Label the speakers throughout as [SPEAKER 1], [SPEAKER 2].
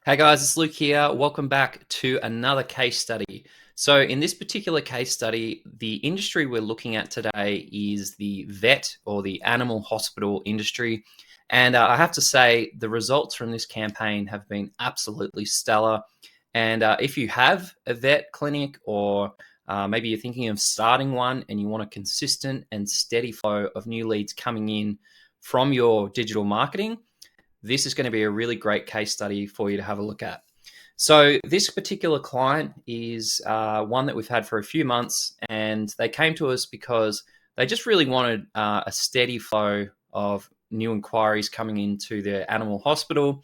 [SPEAKER 1] Hey guys, it's Luke here. Welcome back to another case study. So in this particular case study, the industry we're looking at today is the vet or the animal hospital industry. And I have to say, the results from this campaign have been absolutely stellar. And if you have a vet clinic or maybe you're thinking of starting one and you want a consistent and steady flow of new leads coming in from your digital marketing, this is going to be a really great case study for you to have a look at. So this particular client is one that we've had for a few months, and they came to us because they just really wanted a steady flow of new inquiries coming into their animal hospital.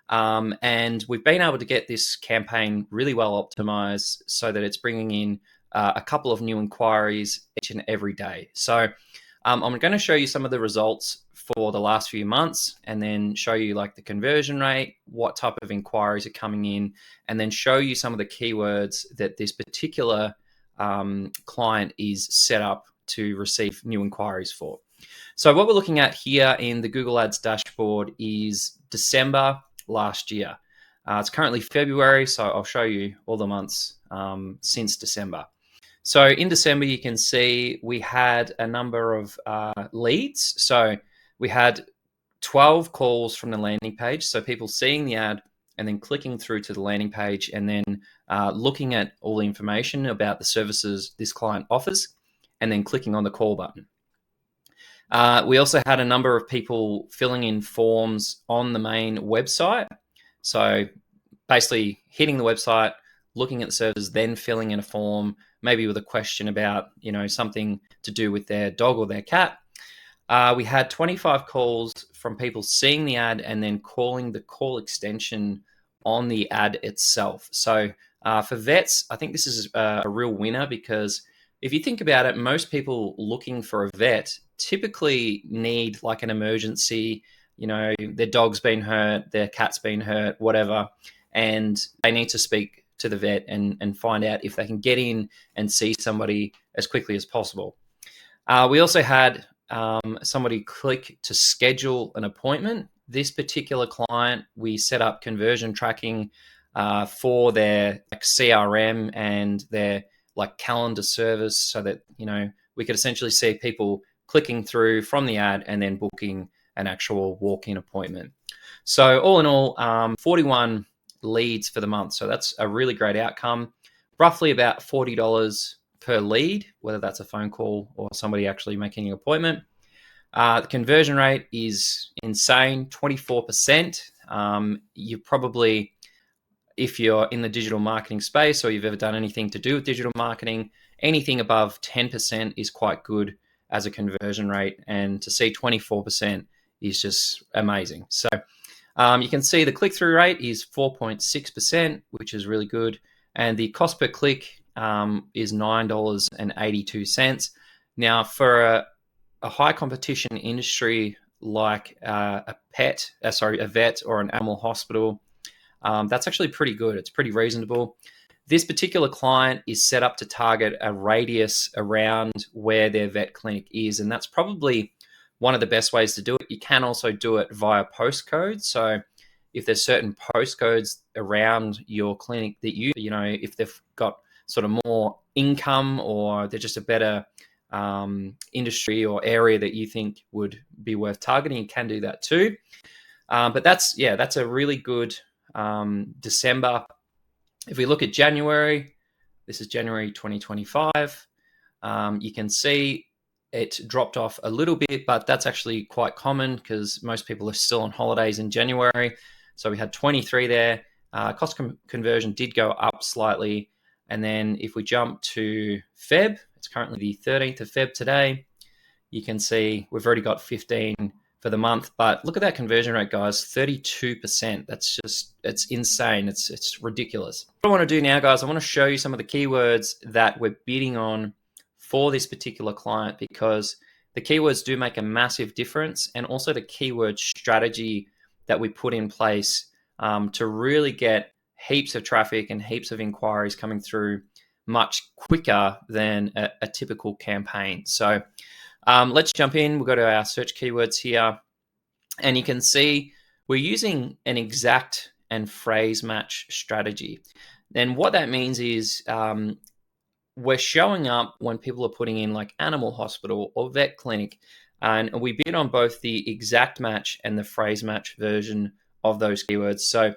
[SPEAKER 1] And we've been able to get this campaign really well optimized so that it's bringing in a couple of new inquiries each and every day. So I'm going to show you some of the results for the last few months, and then show you like the conversion rate, what type of inquiries are coming in, and then show you some of the keywords that this particular client is set up to receive new inquiries for. So what we're looking at here in the Google Ads dashboard is December last year. It's currently February, so I'll show you all the months since December. So in December, you can see we had a number of leads. So we had 12 calls from the landing page. So people seeing the ad and then clicking through to the landing page and then looking at all the information about the services this client offers and then clicking on the call button. We also had a number of people filling in forms on the main website. So basically hitting the website, looking at the services, then filling in a form, maybe with a question about, something to do with their dog or their cat. We had 25 calls from people seeing the ad and then calling the call extension on the ad itself. So for vets, I think this is a real winner, because if you think about it, most people looking for a vet typically need like an emergency, their dog's been hurt, their cat's been hurt, whatever, and they need to speak to the vet and find out if they can get in and see somebody as quickly as possible. We also had somebody click to schedule an appointment. This particular client, we set up conversion tracking for their CRM and their calendar service, so that we could essentially see people clicking through from the ad and then booking an actual walk-in appointment. So all in all, 41 leads for the month. So that's a really great outcome. Roughly about $40 per lead, whether that's a phone call or somebody actually making an appointment. The conversion rate is insane, 24%. You probably, if you're in the digital marketing space or you've ever done anything to do with digital marketing, anything above 10% is quite good as a conversion rate. And to see 24% is just amazing. So you can see the click-through rate is 4.6%, which is really good. And the cost per click is $9.82. Now, for a high competition industry like a vet or an animal hospital, that's actually pretty good. It's pretty reasonable. This particular client is set up to target a radius around where their vet clinic is, and that's probably one of the best ways to do it. You can also do it via postcode. So if there's certain postcodes around your clinic that if they've got sort of more income or they're just a better industry or area that you think would be worth targeting, you can do that too. But that's a really good December. If we look at January, this is January 2025, you can see it dropped off a little bit, but that's actually quite common because most people are still on holidays in January. So we had 23 there. Cost conversion did go up slightly. And then if we jump to Feb, it's currently the 13th of Feb today. You can see we've already got 15 for the month, but look at that conversion rate, guys, 32%. It's insane. It's ridiculous. What I want to do now, guys, I want to show you some of the keywords that we're bidding on for this particular client, because the keywords do make a massive difference, and also the keyword strategy that we put in place to really get heaps of traffic and heaps of inquiries coming through much quicker than a typical campaign. So let's jump in. We'll go to our search keywords here, and you can see we're using an exact and phrase match strategy. And what that means is we're showing up when people are putting in like animal hospital or vet clinic, and we bid on both the exact match and the phrase match version of those keywords. So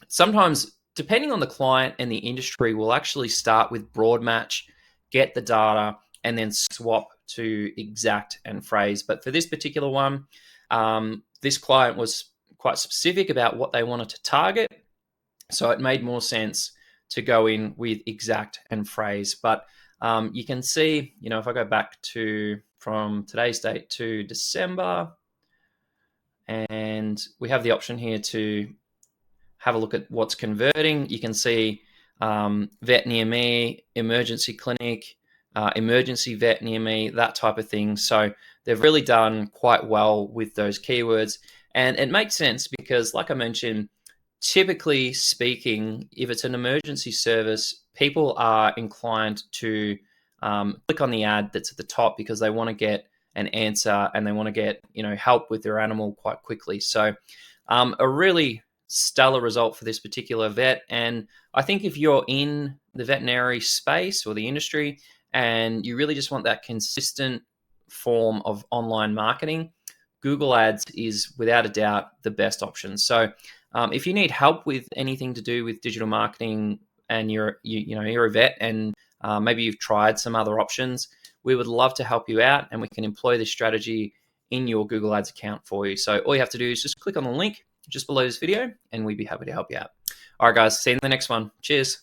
[SPEAKER 1] sometimes, depending on the client and the industry, we'll actually start with broad match, get the data, and then swap to exact and phrase. But for this particular one, this client was quite specific about what they wanted to target. So it made more sense to go in with exact and phrase. But you can see, if I go back to from today's date to December, and we have the option here to have a look at what's converting. You can see vet near me, emergency clinic, emergency vet near me, that type of thing. So they've really done quite well with those keywords. And it makes sense because, like I mentioned, typically speaking, if it's an emergency service, people are inclined to click on the ad that's at the top because they want to get an answer and they want to get help with their animal quite quickly. So a really stellar result for this particular vet. And I think if you're in the veterinary space or the industry and you really just want that consistent form of online marketing, Google Ads is without a doubt the best option. So if you need help with anything to do with digital marketing and you're a vet and maybe you've tried some other options, we would love to help you out and we can employ this strategy in your Google Ads account for you. So all you have to do is just click on the link just below this video and we'd be happy to help you out. All right, guys, see you in the next one. Cheers.